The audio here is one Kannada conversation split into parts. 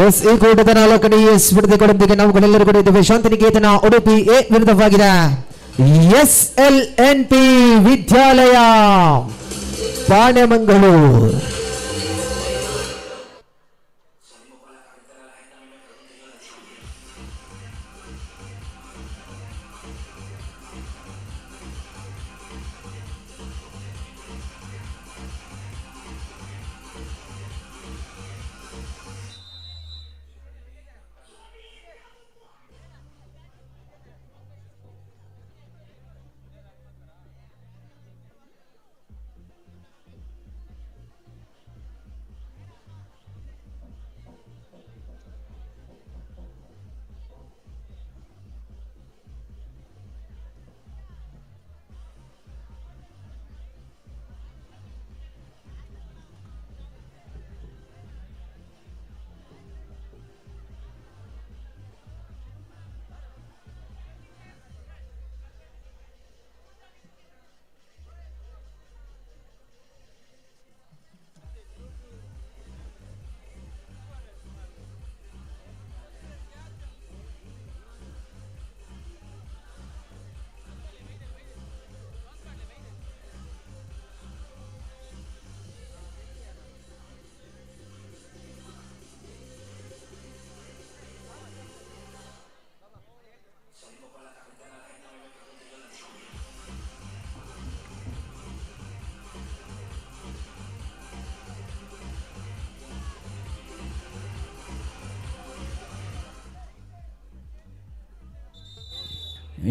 ಎಸ್ ಈ ಕೂಟದ 4ನೇ ಸ್ಪರ್ಧೆಗಳೊಂದಿಗೆ ನಾವುಗಳೆಲ್ಲರೂ ಕೂಡ ಇದ್ದೇವೆ. ಶಾಂತಿನಿಕೇತನ ಉಡುಪಿ ಎ ವಿರುದ್ಧವಾಗಿದೆ SLNP ವಿದ್ಯಾಲಯ ಪಾಣೆಮಂಗಳೂರು.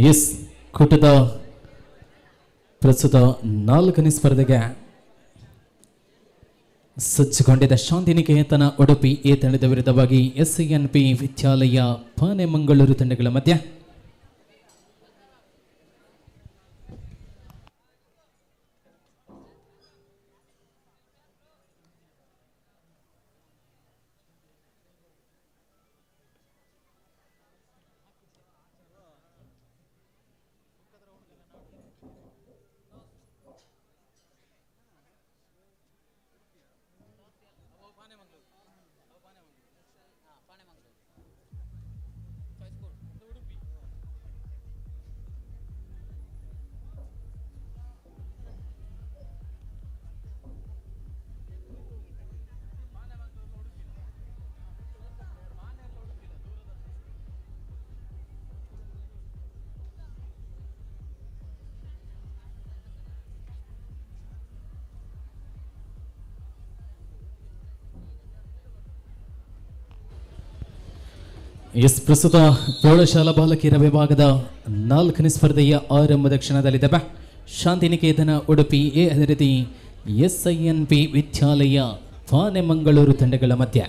ಎಸ್ ಕೂಟದ ಪ್ರಸ್ತುತ 4ನೇ ಸ್ಪರ್ಧೆಗೆ ಸಜ್ಜುಗೊಂಡಿದ್ದ ಶಾಂತಿನಿಕೇತನ ಉಡುಪಿ ಎ ತಂಡದ ವಿರುದ್ಧವಾಗಿ SLNP ವಿದ್ಯಾಲಯ ಪಾಣೆಮಂಗಳೂರು ತಂಡಗಳ ಮಧ್ಯ ಪ್ರಸ್ತುತ ಪ್ರೌಢಶಾಲಾ ಬಾಲಕಿಯರ ವಿಭಾಗದ 4ನೇ ಸ್ಪರ್ಧೆಯ ಆರಂಭದ ಕ್ಷಣದಲ್ಲಿದೆ. ಶಾಂತಿನಿಕೇತನ ಉಡುಪಿ ಎ ಅದೇ ರೀತಿ SLNP ವಿದ್ಯಾಲಯ ಪಾಣೆಮಂಗಳೂರು ತಂಡಗಳ ಮಧ್ಯ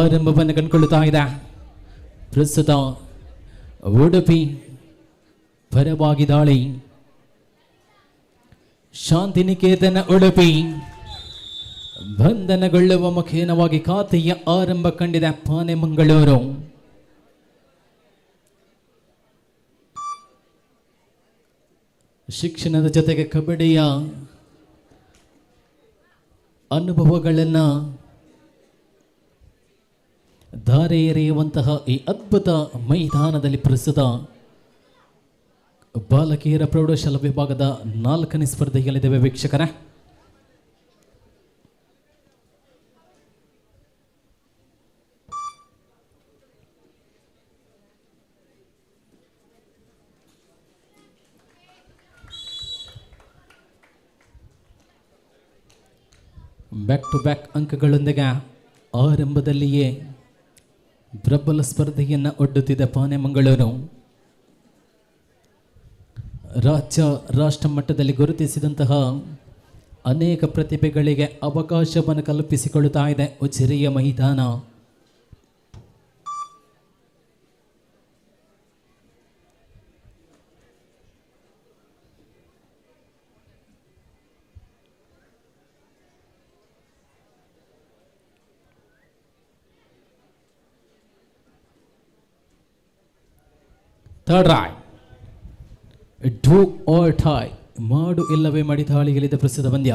ಆರಂಭವನ್ನು ಕಂಡುಕೊಳ್ಳುತ್ತಾ ಇದೆ. ಪ್ರಸ್ತುತ ಉಡುಪಿ ಪರವಾಗಿ ದಾಳಿ. ಶಾಂತಿನಿಕೇತನ ಉಡುಪಿ ಬಂಧನಗೊಳ್ಳುವ ಮುಖೇನವಾಗಿ ಖಾತೆಯ ಆರಂಭ ಕಂಡಿದೆ ಪಾಣೆಮಂಗಳೂರು. ಶಿಕ್ಷಣದ ಜೊತೆಗೆ ಕಬಡ್ಡಿಯ ಅನುಭವಗಳನ್ನು ಧಾರೆ ಎರೆಯುವಂತಹ ಈ ಅದ್ಭುತ ಮೈದಾನದಲ್ಲಿ ಪ್ರಸ್ತುತ ಬಾಲಕಿಯರ ಪ್ರೌಢಶಾಲಾ ವಿಭಾಗದ 4ನೇ ಸ್ಪರ್ಧೆಯಲ್ಲಿದ್ದೇವೆ ವೀಕ್ಷಕರ. ಬ್ಯಾಕ್ ಟು ಬ್ಯಾಕ್ ಅಂಕಗಳೊಂದಿಗೆ ಆರಂಭದಲ್ಲಿಯೇ ಪ್ರಬಲ ಸ್ಪರ್ಧೆಯನ್ನು ಒಡ್ಡುತ್ತಿದ್ದ ಪಾಣೆಮಂಗಳೂರು ರಾಷ್ಟ್ರ ಮಟ್ಟದಲ್ಲಿ ಗುರುತಿಸಿದಂತಹ ಅನೇಕ ಪ್ರತಿಭೆಗಳಿಗೆ ಅವಕಾಶವನ್ನು ಕಲ್ಪಿಸಿಕೊಳ್ಳುತ್ತಾ ಇದೆ ಉಜಿರೆಯ ಮೈದಾನ. Third raid. Do R tie, ಮಾಡು ಇಲ್ಲವೇ ಮಾಡಿ ತಾಳಿಗೆಲಿದ ಪ್ರಸ್ತುತ ಪಂದ್ಯ.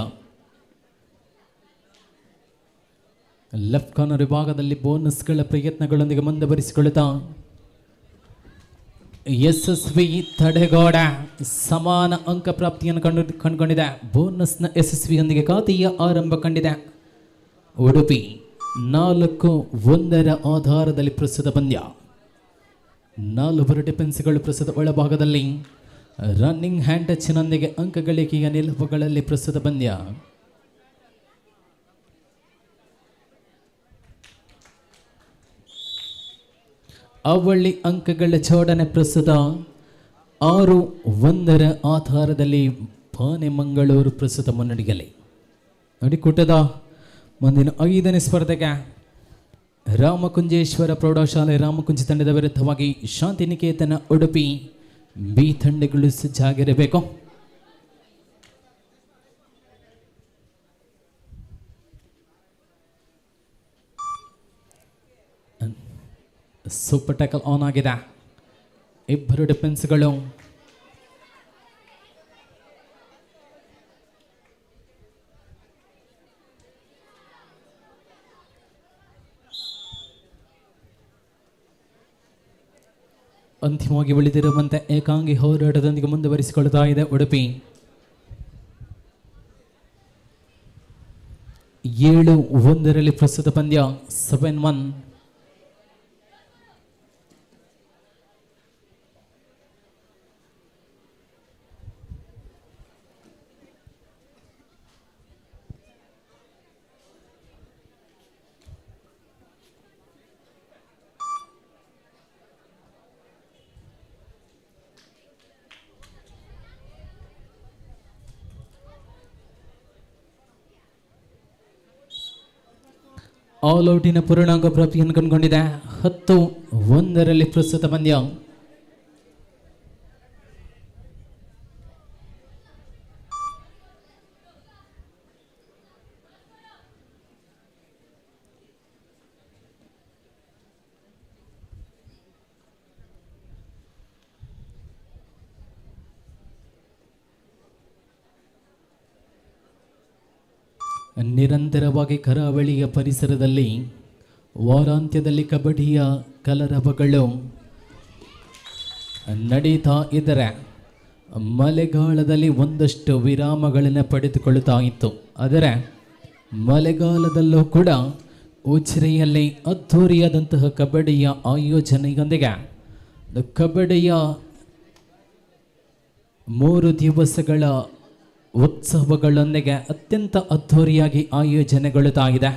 ಲೆಫ್ಟ್ ಕಾರ್ನರ್ ವಿಭಾಗದಲ್ಲಿ ಬೋನಸ್ಗಳ ಪ್ರಯತ್ನಗಳೊಂದಿಗೆ ಮುಂದುವರಿಸಿಕೊಳ್ಳುತ್ತಾ ಯಶಸ್ವಿ ತಡೆಗೋಡ ಸಮಾನ ಅಂಕ ಪ್ರಾಪ್ತಿಯನ್ನು ಕಂಡುಕೊಂಡಿದೆ. ಬೋನಸ್ನ ಯಶಸ್ವಿಯೊಂದಿಗೆ ಖಾತೆಯ ಆರಂಭ ಕಂಡಿದೆ. ಉಡುಪಿ 4-1 ಆಧಾರದಲ್ಲಿ ಪ್ರಸ್ತುತ ಪಂದ್ಯ. 4 ಡಿಫೆನ್ಸ್ಗಳು ಪ್ರಸ್ತುತ ಒಳಭಾಗದಲ್ಲಿ ರನ್ನಿಂಗ್ ಹ್ಯಾಂಡ್ ಟಚ್ನೊಂದಿಗೆ ಅಂಕ ಗಳಿಕೆಯ ನಿಲುವುಗಳಲ್ಲಿ ಪ್ರಸ್ತುತ ಪಂದ್ಯ. ಅವಳಿ ಅಂಕಗಳ ಜೋಡಣೆ ಪ್ರಸ್ತುತ 6-1 ಆಧಾರದಲ್ಲಿ ಪಾನೆಮಂಗಳೂರು ಪ್ರಸ್ತುತ ಮುನ್ನಡೆಯಲಿ. ನಡಿಕೂಟದ ಮುಂದಿನ 5ನೇ ಸ್ಪರ್ಧೆಗೆ ರಾಮಕುಂಜೇಶ್ವರ ಪ್ರೌಢಶಾಲೆ ರಾಮಕುಂಜ ತಂಡದ ವಿರುದ್ಧವಾಗಿ ಶಾಂತಿನಿಕೇತನ ಉಡುಪಿ ಬಿ ತಂಡಗಳು ಸಜ್ಜಾಗಿರಬೇಕು. ಸೂಪರ್ ಟ್ಯಾಕಲ್ ಆನ್ ಆಗಿದೆ. ಇಬ್ಬರು ಡಿಫೆನ್ಸ್ಗಳು ಅಂತಿಮವಾಗಿ ಉಳಿದಿರುವಂತೆ ಏಕಾಂಗಿ ಹೋರಾಟದೊಂದಿಗೆ ಮುಂದುವರಿಸಿಕೊಳ್ತಾ ಇದೆ ಉಡುಪಿ. 7-1 ಪ್ರಸ್ತುತ ಪಂದ್ಯ. 7-1. ಆಲ್ ಔಟಿನ ಪೂರ್ಣಾಂಕ ಪ್ರಾಪ್ತಿಯನ್ನು ಕಂಡುಕೊಂಡಿದೆ. 10-1 ಪ್ರಸ್ತುತ ಪಂದ್ಯ. ನಿರಂತರವಾಗಿ ಕರಾವಳಿಯ ಪರಿಸರದಲ್ಲಿ ವಾರಾಂತ್ಯದಲ್ಲಿ ಕಬಡ್ಡಿಯ ಕಲರವಗಳು ನಡೀತಾ ಇದ್ದರೆ ಮಳೆಗಾಲದಲ್ಲಿ ಒಂದಷ್ಟು ವಿರಾಮಗಳನ್ನು ಪಡೆದುಕೊಳ್ಳುತ್ತಾ ಇತ್ತು. ಆದರೆ ಮಳೆಗಾಲದಲ್ಲೂ ಕೂಡ ಉಜಿರೆಯಲ್ಲಿ ಅದ್ಧೂರಿಯಾದಂತಹ ಕಬಡ್ಡಿಯ ಆಯೋಜನೆಯೊಂದಿಗೆ ಕಬಡ್ಡಿಯ 3 ದಿವಸಗಳ ಉತ್ಸವಗಳೊಂದಿಗೆ ಅತ್ಯಂತ ಅದ್ಧೂರಿಯಾಗಿ ಆಯೋಜನೆಗೊಳ್ಳುತ್ತಾಗಿದೆ.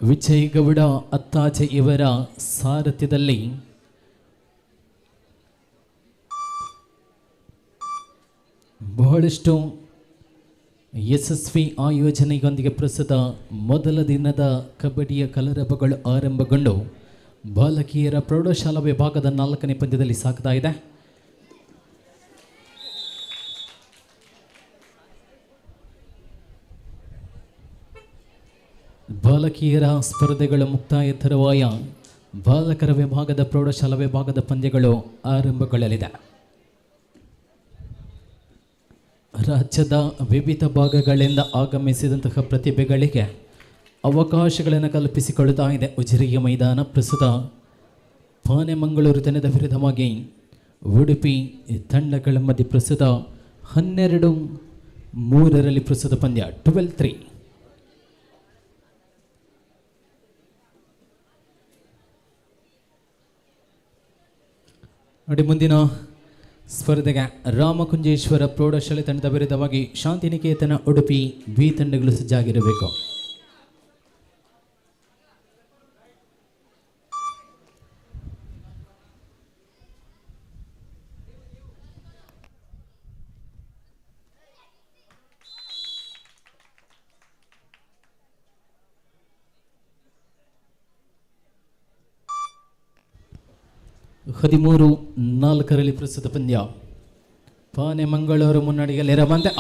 ವಿಜಯ್ ಗೌಡ ಅತ್ತಾಚೆ ಇವರ ಸಾರಥ್ಯದಲ್ಲಿ ಬಹಳಷ್ಟು ಯಶಸ್ವಿ ಆಯೋಜನೆಯೊಂದಿಗೆ ಪ್ರಸ್ತುತ ಮೊದಲ ದಿನದ ಕಬಡ್ಡಿಯ ಕಲರವಗಳು ಆರಂಭಗೊಂಡು ಬಾಲಕಿಯರ ಪ್ರೌಢಶಾಲಾ ವಿಭಾಗದ 4ನೇ ಪಂದ್ಯದಲ್ಲಿ ಸಾಗ್ತಾ ಇದೆ. ಬಾಲಕಿಯರ ಸ್ಪರ್ಧೆಗಳ ಮುಕ್ತಾಯ ತರುವಾಯ ಬಾಲಕರ ವಿಭಾಗದ ಪ್ರೌಢಶಾಲಾ ವಿಭಾಗದ ಪಂದ್ಯಗಳು ಆರಂಭಗೊಳ್ಳಲಿದೆ. ರಾಜ್ಯದ ವಿವಿಧ ಭಾಗಗಳಿಂದ ಆಗಮಿಸಿದಂತಹ ಪ್ರತಿಭೆಗಳಿಗೆ ಅವಕಾಶಗಳನ್ನು ಕಲ್ಪಿಸಿಕೊಳ್ಳುತ್ತಾ ಇದೆ ಉಜಿರೆಯ ಮೈದಾನ. ಪ್ರಸ್ತುತ ಪಾನೆಮಂಗಳೂರು ತಂಡದ ವಿರುದ್ಧವಾಗಿ ಉಡುಪಿ ತಂಡಗಳ ಮಧ್ಯೆ ಪ್ರಸ್ತುತ 12-3 ಪ್ರಸ್ತುತ ಪಂದ್ಯ. 12-3. ನೋಡಿ, ಮುಂದಿನ ಸ್ಪರ್ಧೆಗೆ ರಾಮಕುಂಜೇಶ್ವರ ಪ್ರೌಢಶಾಲೆ ತಂಡದ ವಿರುದ್ಧವಾಗಿ ಶಾಂತಿನಿಕೇತನ ಉಡುಪಿ ಬಿ ತಂಡಗಳು ಸಜ್ಜಾಗಿರಬೇಕು. ಹದಿಮೂರು 4 ಪ್ರಸ್ತುತ ಪಂದ್ಯ. ಪಾನೆಮಂಗಳೂರು ಮುನ್ನಡೆಯಲ್ಲಿರುವಂತೆ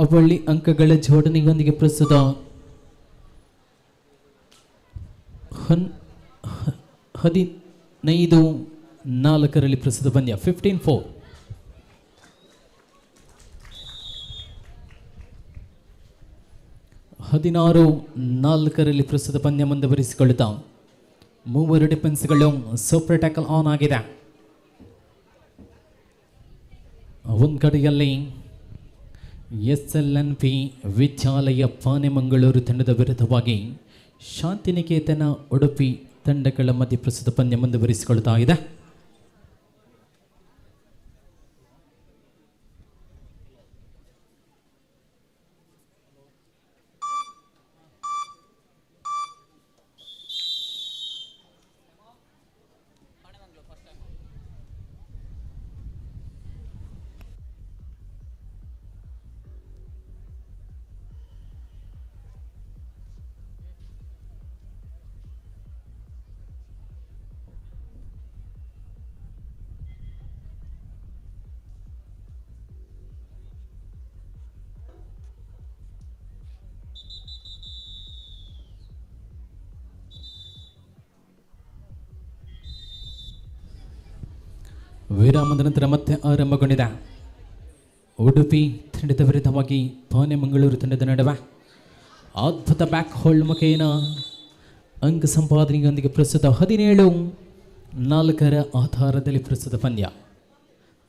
ಅವಳಿ ಅಂಕಗಳ ಜೋಡಣೆಯೊಂದಿಗೆ ಪ್ರಸ್ತುತ 15-4 ಪ್ರಸ್ತುತ ಪಂದ್ಯ 15-4. 16-4 ಪ್ರಸ್ತುತ ಪಂದ್ಯ ಮುಂದುವರಿಸಿಕೊಳ್ಳುತ್ತಾ ಮೂವರು ಡಿಫೆನ್ಸ್ಗಳು ಸೂಪರ್ ಟ್ಯಾಕಲ್ ಆನ್ ಆಗಿದೆ. ಒಂದು ಕಡೆಯಲ್ಲಿ SLNP ವಿದ್ಯಾಲಯ ಪಾನೆಮಂಗಳೂರು ತಂಡದ ವಿರುದ್ಧವಾಗಿ ಶಾಂತಿನಿಕೇತನ ಉಡುಪಿ ತಂಡಗಳ ಮಧ್ಯೆ ಪ್ರಸ್ತುತ ಪಂದ್ಯ ಮುಂದುವರಿಸಿಕೊಳ್ತಾ ಇದೆ. ವಿರಾಮದ ನಂತರ ಮತ್ತೆ ಆರಂಭಗೊಂಡಿದೆ ಉಡುಪಿ ತಂಡದ ವಿರುದ್ಧವಾಗಿ ಪಾನೆಮಂಗಳೂರು ತಂಡದ ನಡುವೆ ಅದ್ಭುತ ಬ್ಯಾಕ್ ಹೋಲ್ಡ್ ಮುಖೇನ ಅಂಕ ಸಂಪಾದನೆಯೊಂದಿಗೆ ಪ್ರಸ್ತುತ 17-4 ಆಧಾರದಲ್ಲಿ ಪ್ರಸ್ತುತ ಪಂದ್ಯ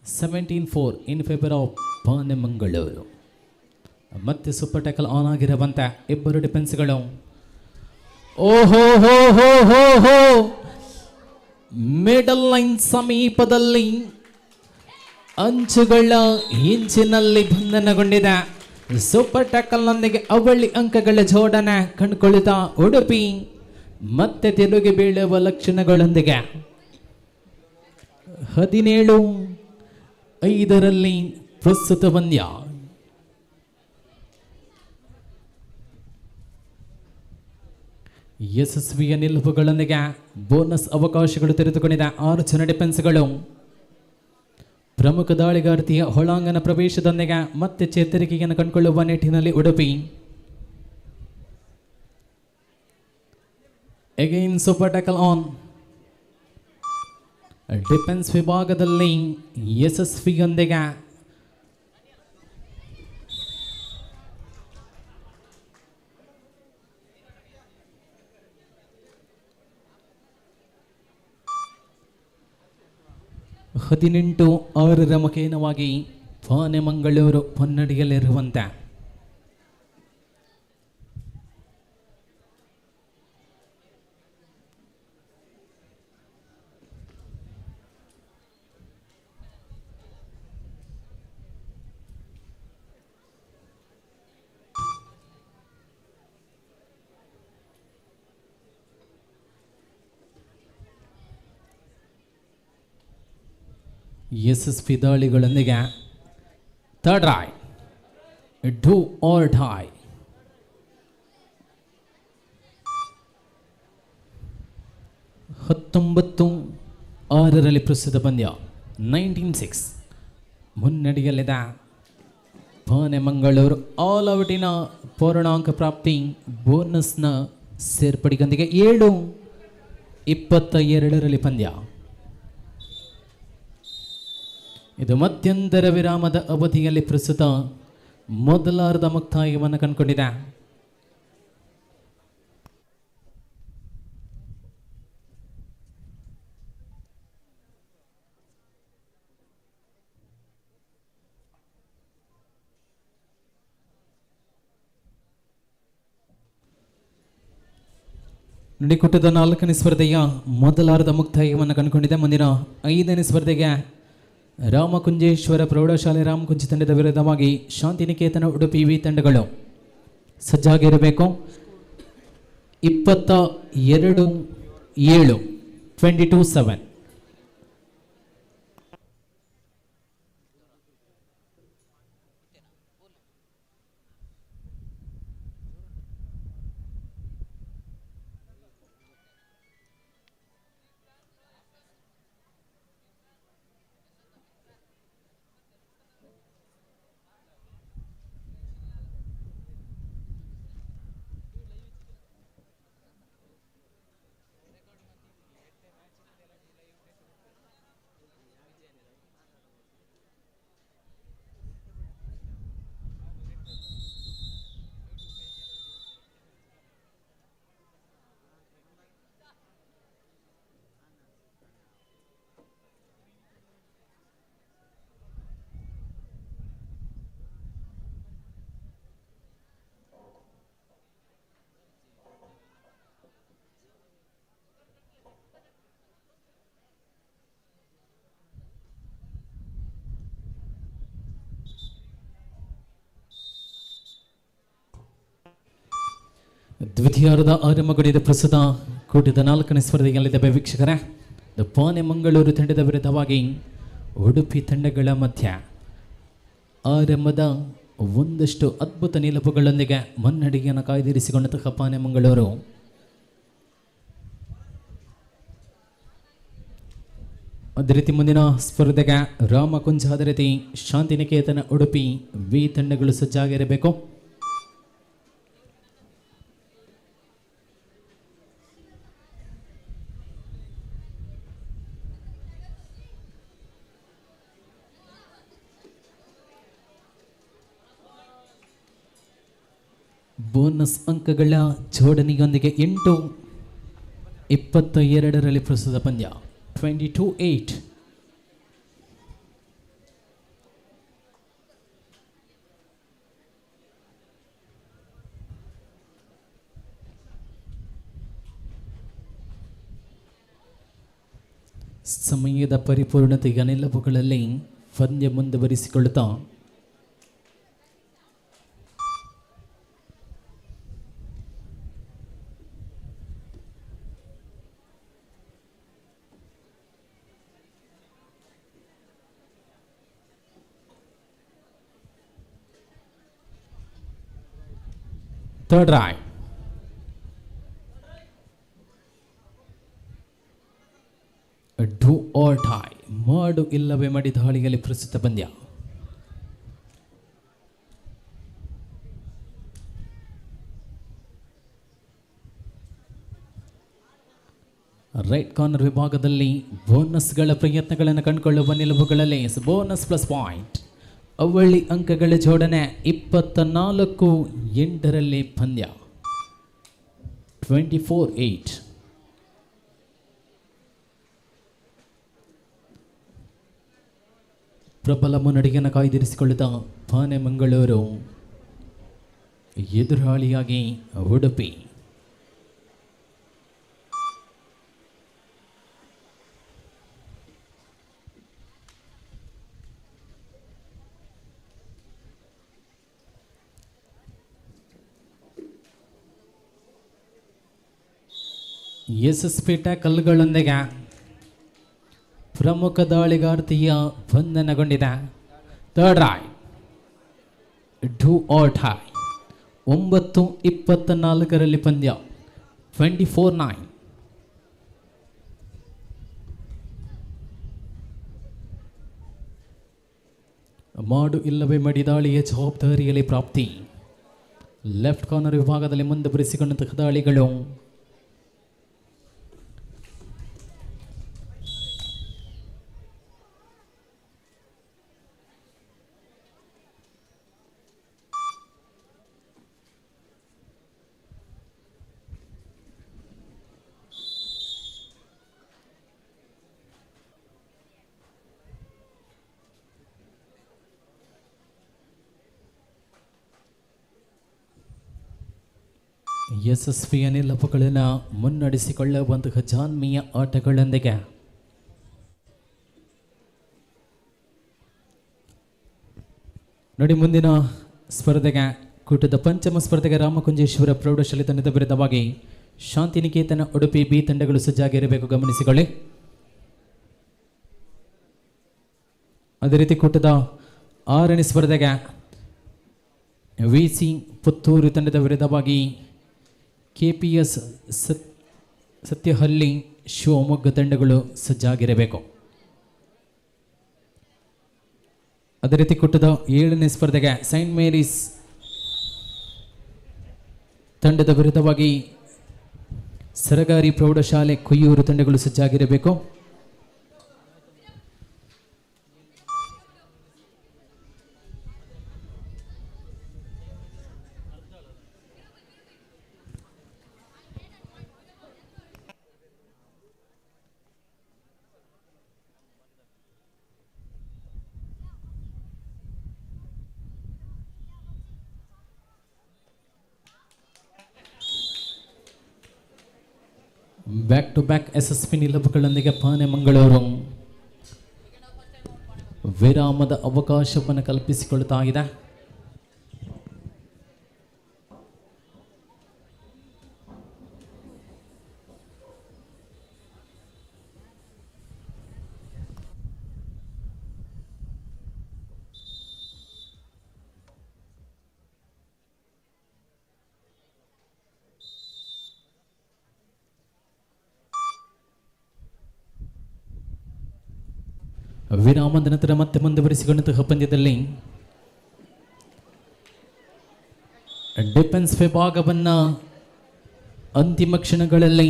17-4 ಇನ್ ಫೇವರ್ ಆಫ್ ಪಾನೆಮಂಗಳೂರು. ಮತ್ತೆ ಸೂಪರ್ ಟ್ಯಾಕಲ್ ಆನ್ ಆಗಿರುವಂತೆ ಇಬ್ಬರು ಡಿಫೆನ್ಸ್ಗಳು. ಓಹೋ ಹೋ ಹೋ ಹೋ ಹೋ ಮಿಡಲ್ ಲೈನ್ ಸಮೀಪದಲ್ಲಿ ಅಂಚುಗಳ ಇಂಚಿನಲ್ಲಿ ಬಂಧನಗೊಂಡಿದೆ. ಸೂಪರ್ ಟ್ಯಾಕಲ್ನೊಂದಿಗೆ ಅವಳಿ ಅಂಕಗಳ ಜೋಡಣೆ ಕಂಡುಕೊಳ್ಳುತ್ತಾ ಉಡುಪಿ ಮತ್ತೆ ತಿರುಗಿ ಬೀಳುವ ಲಕ್ಷಣಗಳೊಂದಿಗೆ 17-5 ಪ್ರಸ್ತುತ ಪಂದ್ಯ. ಯಶಸ್ವಿಯ ನಿಲುವುಗಳೊಂದಿಗೆ ಬೋನಸ್ ಅವಕಾಶಗಳು ತೆರೆದುಕೊಂಡಿದೆ. 6 ಜನ ಡಿಫೆನ್ಸ್ಗಳು ಪ್ರಮುಖ ದಾಳಿಗಾರ್ತಿಯ ಹೊಳಾಂಗಣ ಪ್ರವೇಶದೊಂದಿಗೆ ಮತ್ತೆ ಚೇತರಿಕೆಯನ್ನು ಕಂಡುಕೊಳ್ಳುವ ನಿಟ್ಟಿನಲ್ಲಿ Udupi. Again super tackle on. Defence ವಿಭಾಗದಲ್ಲಿ ಯಶಸ್ವಿಯೊಂದಿಗೆ ಹದಿನೆಂಟು 6 ಮುಖೇನವಾಗಿ ಪಾನೆಮಂಗಳೂರು ಮುನ್ನಡೆಯಲ್ಲಿರುವಂತೆ ಯಶಸ್ವಿ ದಾಳಿಗಳೊಂದಿಗೆ third raid do or die. 19-6 ಪ್ರಸ್ತುತ ಪಂದ್ಯ 19-6 ಮುನ್ನಡೆಯಲ್ಲಿದೆ ಪಾನೆಮಂಗಳೂರು. ಆಲ್ ಔಟಿನ ಪೂರ್ಣಾಂಕ ಪ್ರಾಪ್ತಿ ಬೋನಸ್ನ ಸೇರ್ಪಡೆಯೊಂದಿಗೆ 7-22 ಪಂದ್ಯ. ಇದು ಮಧ್ಯಂತರ ವಿರಾಮದ ಅವಧಿಯಲ್ಲಿ ಪ್ರಸ್ತುತ ಮೊದಲಾರ್ಧ ಮುಕ್ತಾಯವನ್ನು ಕಂಡುಕೊಂಡಿದೆ. ನಡಿಕೂಟದ 4ನೇ ಸ್ಪರ್ಧೆಯ ಮೊದಲಾರ್ಧ ಮುಕ್ತಾಯವನ್ನು ಕಂಡುಕೊಂಡಿದೆ. ಮುಂದಿನ 5ನೇ ಸ್ಪರ್ಧೆಗೆ ರಾಮಕುಂಜೇಶ್ವರ ಪ್ರೌಢಶಾಲೆ ರಾಮಕುಂಜ ತಂಡದ ವಿರುದ್ಧವಾಗಿ ಶಾಂತಿನಿಕೇತನ ಉಡುಪಿ ವಿ ತಂಡಗಳು ಸಜ್ಜಾಗಿರಬೇಕು. 22-7 22-7. ದ್ವಿತೀಯಾರ್ಧ ಆರಂಭಗೊಂಡಿದೆ. ಪ್ರಸ್ತುತ ಕೂಟದ 4ನೇ ಸ್ಪರ್ಧೆಯಲ್ಲಿದೆ ವೀಕ್ಷಕರೇ. ಪಾನೆ ಮಂಗಳೂರು ತಂಡದ ವಿರುದ್ಧವಾಗಿ ಉಡುಪಿ ತಂಡಗಳ ಮಧ್ಯ ಆರಂಭದ ಒಂದಷ್ಟು ಅದ್ಭುತ ನಿಲುವುಗಳೊಂದಿಗೆ ಮುನ್ನಡೆಯನ್ನು ಕಾಯ್ದಿರಿಸಿಕೊಂಡಂತಹ ಪಾನೆ ಮಂಗಳೂರು ಅದೇ ರೀತಿ ಮುಂದಿನ ಸ್ಪರ್ಧೆಗೆ ರಾಮಕುಂಜ ಅದೇ ರೀತಿ ಶಾಂತಿನಿಕೇತನ ಉಡುಪಿ ವಿ ತಂಡಗಳು ಸಜ್ಜಾಗಿರಬೇಕು. ಬೋನಸ್ ಅಂಕಗಳ ಜೋಡಣೆಯೊಂದಿಗೆ 8-22 ಪ್ರಸ್ತುತ ಪಂದ್ಯ 22-8. ಸಮಯದ ಪರಿಪೂರ್ಣತೆಯ ನಿಲುವುಗಳಲ್ಲಿ ಪಂದ್ಯ ಮುಂದುವರಿಸಿಕೊಳ್ಳುತ್ತಾ third raid do or die ಮಾಡು ಇಲ್ಲವೇ ಮಡಿ ದಾಳಿಯಲ್ಲಿ ಪ್ರಸ್ತುತ ಪಂದ್ಯ. ರೈಟ್ ಕಾರ್ನರ್ ವಿಭಾಗದಲ್ಲಿ ಬೋನಸ್ಗಳ ಪ್ರಯತ್ನಗಳನ್ನು ಕಂಡುಕೊಳ್ಳುವ ನಿಲುವುಗಳಲ್ಲಿ ಬೋನಸ್ ಪ್ಲಸ್ ಪಾಯಿಂಟ್ ಅವಳಿ ಅಂಕಗಳ ಜೋಡಣೆ 24-8 ಪಂದ್ಯ 24-8. ಪ್ರಬಲ ಮುನ್ನಡೆಯನ್ನು ಕಾಯ್ದಿರಿಸಿಕೊಳ್ಳುತ್ತಾ ಪಾನೆ ಮಂಗಳೂರು ಎದುರಾಳಿಯಾಗಿ ಉಡುಪಿ. ಯಶಸ್ವಿ ಟ್ಯಾಕಲ್ಗಳೊಂದಿಗೆ ಪ್ರಮುಖ ದಾಳಿಗಾರ್ತಿಯ ಬಂಧನಗೊಂಡಿದೆ. Third raid do or die 9-24 ಪಂದ್ಯ 24-9. ಮಾಡು ಇಲ್ಲವೇ ಮಡಿದಾಳಿಯ ಜವಾಬ್ದಾರಿಯಲ್ಲಿ ಪ್ರಾಪ್ತಿ. ಲೆಫ್ಟ್ ಕಾರ್ನರ್ ವಿಭಾಗದಲ್ಲಿ ಮುಂದುವರಿಸಿಕೊಂಡಂತಹ ದಾಳಿಗಳು ಯಶಸ್ವಿಯ ನಿಲುವುಗಳನ್ನು ಮುನ್ನಡೆಸಿಕೊಳ್ಳುವಂತಹ ಜಾನ್ಮೀಯ ಆಟಗಳೊಂದಿಗೆ ನೋಡಿ ಮುಂದಿನ ಸ್ಪರ್ಧೆಗೆ ಕೂಟದ ಪಂಚಮ ಸ್ಪರ್ಧೆಗೆ ರಾಮಕುಂಜೇಶ್ವರ ಪ್ರೌಢಶಾಲೆ ತಂಡದ ವಿರುದ್ಧವಾಗಿ ಶಾಂತಿನಿಕೇತನ ಉಡುಪಿ ಬಿ ತಂಡಗಳು ಸಜ್ಜಾಗಿರಬೇಕು. ಗಮನಿಸಿಕೊಳ್ಳಿ. ಅದೇ ರೀತಿ ಕೂಟದ 6ನೇ ಸ್ಪರ್ಧೆಗೆ ವಿಸಿ ಪುತ್ತೂರು ತಂಡದ ವಿರುದ್ಧವಾಗಿ KPS ಸತ್ಯಹಳ್ಳಿ ಶಿವಮೊಗ್ಗ ತಂಡಗಳು ಸಜ್ಜಾಗಿರಬೇಕು. ಅದೇ ರೀತಿ ಕೂಟದ 7ನೇ ಸ್ಪರ್ಧೆಗೆ ಸೈಂಟ್ ಮೇರೀಸ್ ತಂಡದ ವಿರುದ್ಧವಾಗಿ ಸರಕಾರಿ ಪ್ರೌಢಶಾಲೆ ಕೊಯ್ಯೂರು ತಂಡಗಳು ಸಜ್ಜಾಗಿರಬೇಕು. ಬ್ಯಾಕ್ ಟು ಬ್ಯಾಕ್ ಯಶಸ್ವಿ ನಿಲುವುಗಳೊಂದಿಗೆ ಪಾನೆ ಮಂಗಳೂರು ವಿರಾಮದ ಅವಕಾಶವನ್ನು ಕಲ್ಪಿಸಿಕೊಳ್ಳುತ್ತಾ ಇದೆ. ವಿರಾಮದ ನಂತರ ಮತ್ತೆ ಮುಂದುವರಿಸಿಕೊಂಡಂತಹ ಪಂದ್ಯದಲ್ಲಿ ಡಿಫೆನ್ಸ್ ವಿಭಾಗವನ್ನು ಅಂತಿಮ ಕ್ಷಣಗಳಲ್ಲಿ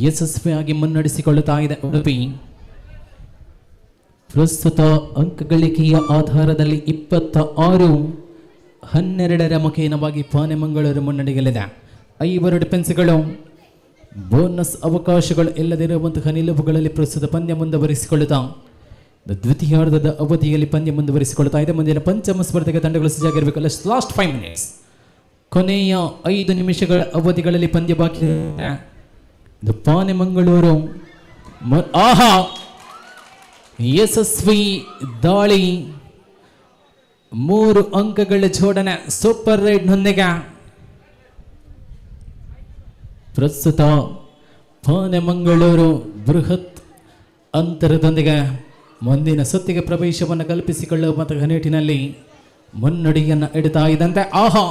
ಯಶಸ್ವಿಯಾಗಿ ಮುನ್ನಡೆಸಿಕೊಳ್ಳುತ್ತಾ ಇದೆ ಉಡುಪಿ. ಪ್ರಸ್ತುತ ಅಂಕ ಗಳಿಕೆಯ ಆಧಾರದಲ್ಲಿ 26-12 ಮುಖೇನವಾಗಿ ಪಾನೆಮಂಗಳೂರು ಮುನ್ನಡೆಯಲಿದೆ. 5 ಡಿಫೆನ್ಸ್ಗಳು ಬೋನಸ್ ಅವಕಾಶಗಳು ಇಲ್ಲದಿರುವಂತಹ ನಿಲುವುಗಳಲ್ಲಿ ಪ್ರಸ್ತುತ ಪಂದ್ಯ ಮುಂದುವರಿಸಿಕೊಳ್ಳುತ್ತಾ ದ್ವಿತೀಯಾರ್ಧದ ಅವಧಿಯಲ್ಲಿ ಪಂದ್ಯ ಮುಂದುವರಿಸಿಕೊಳ್ಳುತ್ತಾ ಇದೆ. ಮುಂದಿನ ಪಂಚಮ ಸ್ಪರ್ಧೆಗೆ ತಂಡಗಳು ಸಜ್ಜಾಗಿರಬೇಕು. ಲಾಸ್ಟ್ 5 ಮಿನಿಟ್ಸ್, ಕೊನೆಯ 5 ನಿಮಿಷಗಳ ಅವಧಿಗಳಲ್ಲಿ ಪಂದ್ಯ ಬಾಕಿ ಇದೆ. ಪಾನೆಮಂಗಳೂರು ಆಹಾ ಯಶಸ್ವಿ ದಾಳಿ, 3 ಅಂಕಗಳ ಜೋಡಣೆ ಸೂಪರ್ ರೈಡ್ನೊಂದಿಗೆ ಪ್ರಸ್ತುತ ಪಾನೆಮಂಗಳೂರು ಬೃಹತ್ ಅಂತರದೊಂದಿಗೆ ಮುಂದಿನ ಸುತ್ತಿಗೆ ಪ್ರವೇಶವನ್ನು ಕಲ್ಪಿಸಿಕೊಳ್ಳುವಂತಹ ನಿಟ್ಟಿನಲ್ಲಿ ಮುನ್ನಡೆಯನ್ನು ಇಡುತ್ತಾ ಇದ್ದಂತೆ ಆಹಾ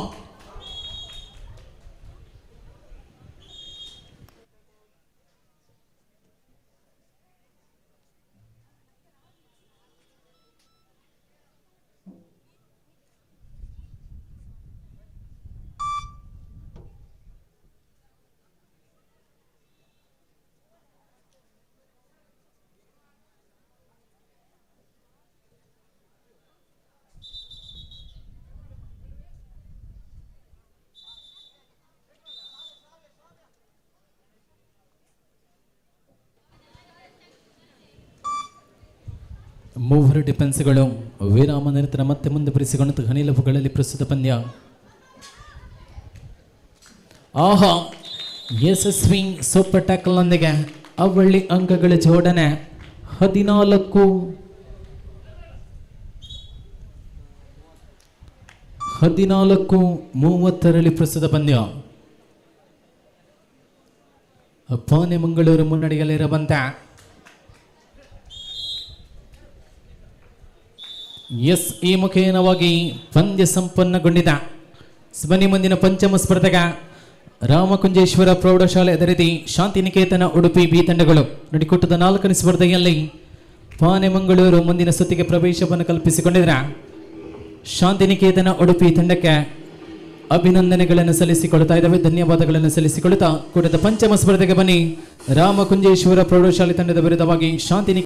ಮೂವರು ಡಿಫೆನ್ಸ್ಗಳು ವಿರಾಮ ನಂತರ ಮತ್ತೆ ಮುಂದುವರಿಸಿಕೊಂಡಂತಹ ನಿಲುವುಗಳಲ್ಲಿ ಪ್ರಸ್ತುತ ಪಂದ್ಯ ಆಹಾ ಯಶಸ್ವಿ ಸೂಪರ್ ಟ್ಯಾಕಲ್ನೊಂದಿಗೆ ಅವಳಿ ಅಂಕಗಳ ಜೋಡಣೆ 14-30 ಪ್ರಸ್ತುತ ಪಂದ್ಯ. ಪಾನೆಮಂಗಳೂರು ಮುನ್ನಡೆಯಲ್ಲಿರುವಂತೆ ಈ ಮುಖೇನವಾಗಿ ಪಂದ್ಯ ಸಂಪನ್ನಗೊಂಡಿದೆ. ಬನ್ನಿ ಮುಂದಿನ ಪಂಚಮ ಸ್ಪರ್ಧೆಗೆ ರಾಮಕುಂಜೇಶ್ವರ ಪ್ರೌಢಶಾಲೆ ಅದೇ ರೀತಿ ಶಾಂತಿನಿಕೇತನ ಉಡುಪಿ ಬಿ ತಂಡಗಳು ನಡೆಕೊಟ್ಟದ 4ನೇ ಸ್ಪರ್ಧೆಯಲ್ಲಿ ಪಾನೆಮಂಗಳೂರು ಮುಂದಿನ ಸುತ್ತಿಗೆ ಪ್ರವೇಶವನ್ನು ಕಲ್ಪಿಸಿಕೊಂಡಿದ್ದಾರೆ. ಶಾಂತಿನಿಕೇತನ ಉಡುಪಿ ತಂಡಕ್ಕೆ ಅಭಿನಂದನೆಗಳನ್ನು ಸಲ್ಲಿಸಿಕೊಳ್ತಾ ಇದ್ದಾವೆ, ಧನ್ಯವಾದಗಳನ್ನು ಸಲ್ಲಿಸಿಕೊಳ್ಳುತ್ತಾ ಕೂಡದ ಪಂಚಮ ಸ್ಪರ್ಧೆಗೆ ಬನ್ನಿ ರಾಮಕುಂಜೇಶ್ವರ ಪ್ರೌಢಶಾಲೆ ತಂಡದ ವಿರುದ್ಧವಾಗಿ ಶಾಂತಿನಿಕೇತನ